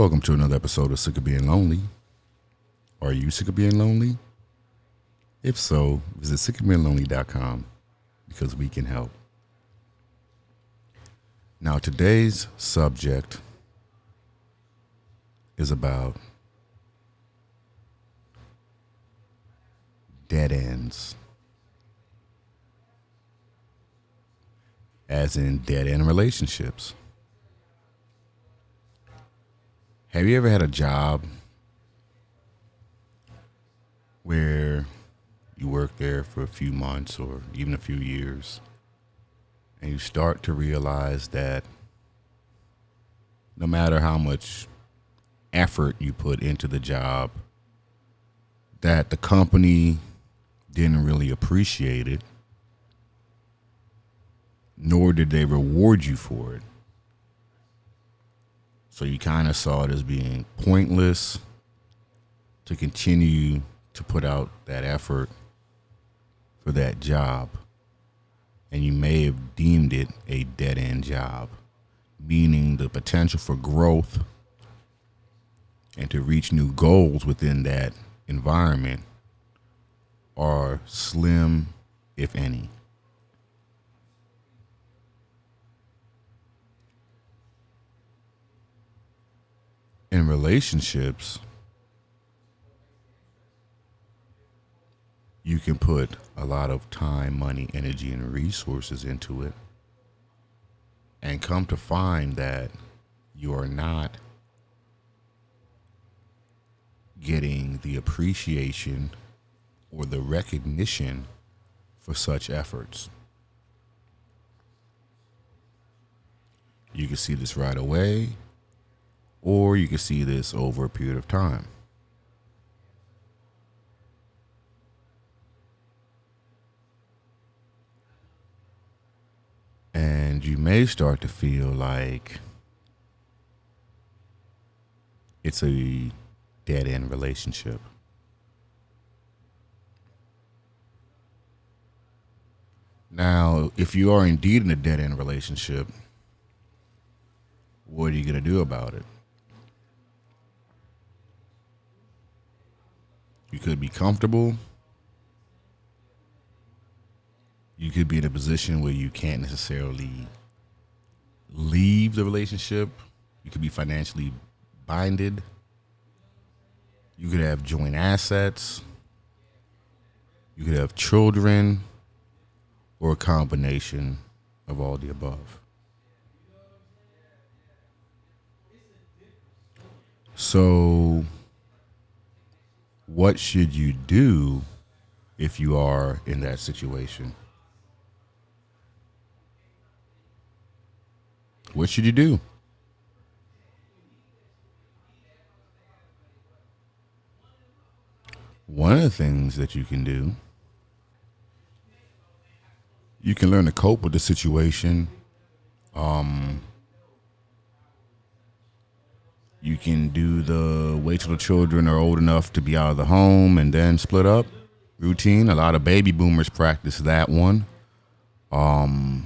Welcome to another episode of Sick of Being Lonely. Are you sick of being lonely? If so, visit sickofbeinglonely.com because we can help. Now, today's subject is about dead ends, as in dead end relationships. Have you ever had a job where you work there for a few months or even a few years, and you start to realize that no matter how much effort you put into the job, that the company didn't really appreciate it, nor did they reward you for it. So you kind of saw it as being pointless to continue to put out that effort for that job. And you may have deemed it a dead-end job, meaning the potential for growth and to reach new goals within that environment are slim, if any. In relationships, you can put a lot of time, money, energy, and resources into it and come to find that you are not getting the appreciation or the recognition for such efforts. You can see this right away, or you can see this over a period of time. And you may start to feel like it's a dead-end relationship. Now, if you are indeed in a dead-end relationship, what are you going to do about it? You could be comfortable. You could be in a position where you can't necessarily leave the relationship. You could be financially binded. You could have joint assets. You could have children, or a combination of all the above. So, what should you do if you are in that situation? What should you do? One of the things that you can do, you can learn to cope with the situation. You can do the wait till the children are old enough to be out of the home and then split up routine. A lot of baby boomers practice that one. The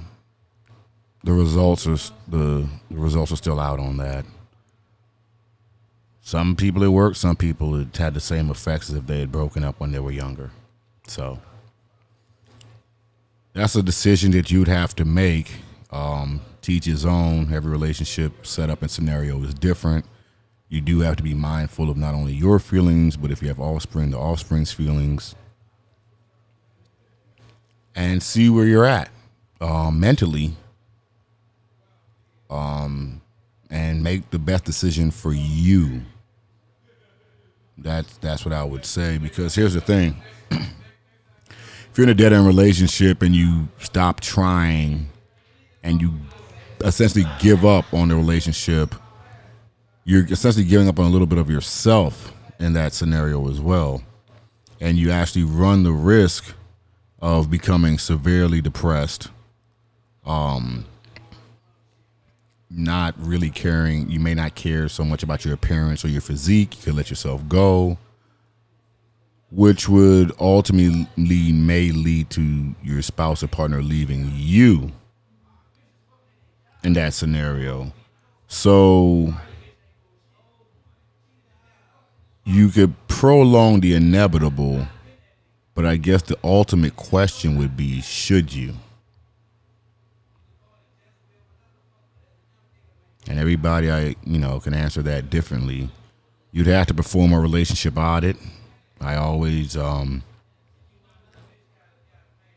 results are still out on that. Some people it worked. Some people it had the same effects as if they had broken up when they were younger. So that's a decision that you'd have to make. Teach his own. Every relationship setup and scenario is different. You do have to be mindful of not only your feelings, but if you have offspring, the offspring's feelings, and see where you're at mentally, and make the best decision for you. That's what I would say, because here's the thing. If you're in a dead-end relationship and you stop trying and you essentially give up on the relationship, you're essentially giving up on a little bit of yourself in that scenario as well. And you actually run the risk of becoming severely depressed, not really caring. You may not care so much about your appearance or your physique. You could let yourself go, which would ultimately may lead to your spouse or partner leaving you in that scenario. So you could prolong the inevitable, but I guess the ultimate question would be, should you? And everybody can answer that differently. You'd have to perform a relationship audit. I always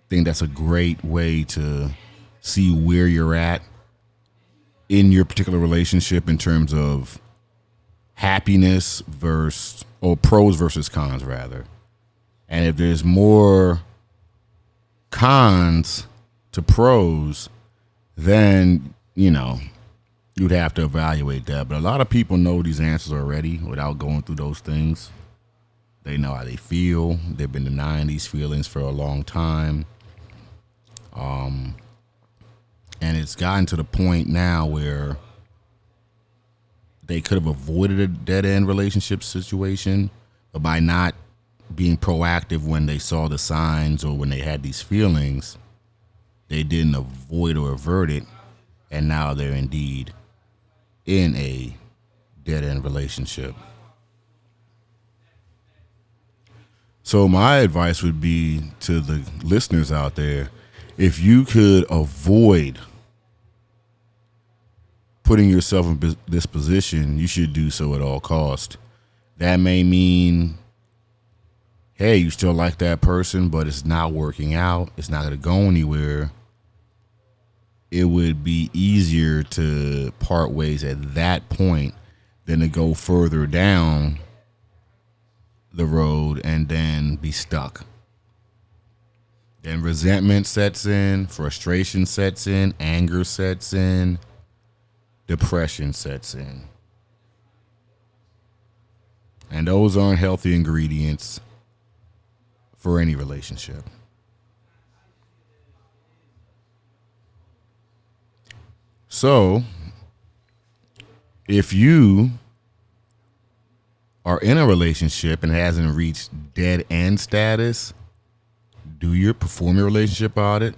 think that's a great way to see where you're at in your particular relationship in terms of happiness versus, or pros versus cons rather. And if there's more cons to pros, then you'd have to evaluate that. But a lot of people know these answers already without going through those things. They know how they feel. They've been denying these feelings for a long time. And it's gotten to the point now where they could have avoided a dead end relationship situation, but by not being proactive when they saw the signs or when they had these feelings, they didn't avoid or avert it. And now they're indeed in a dead end relationship. So my advice would be to the listeners out there, if you could avoid putting yourself in this position, you should do so at all cost. That may mean, hey, you still like that person, but it's not working out. It's not going to go anywhere. It would be easier to part ways at that point than to go further down the road and then be stuck. Then resentment sets in, frustration sets in, anger sets in, depression sets in. And those aren't healthy ingredients for any relationship. So, if you are in a relationship and hasn't reached dead end status, perform your relationship audit,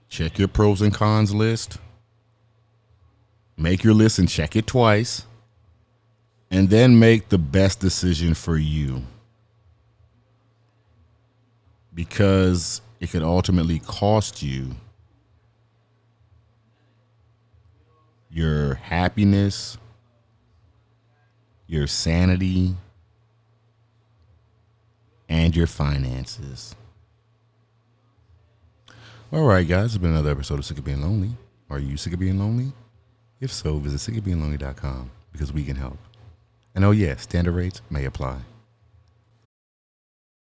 check your pros and cons list, make your list and check it twice, and then make the best decision for you. Because it could ultimately cost you your happiness, your sanity, and your finances. All right, guys, it's been another episode of Sick of Being Lonely. Are you sick of being lonely? If so, visit sickofbeinglonely.com because we can help. And oh yeah, standard rates may apply.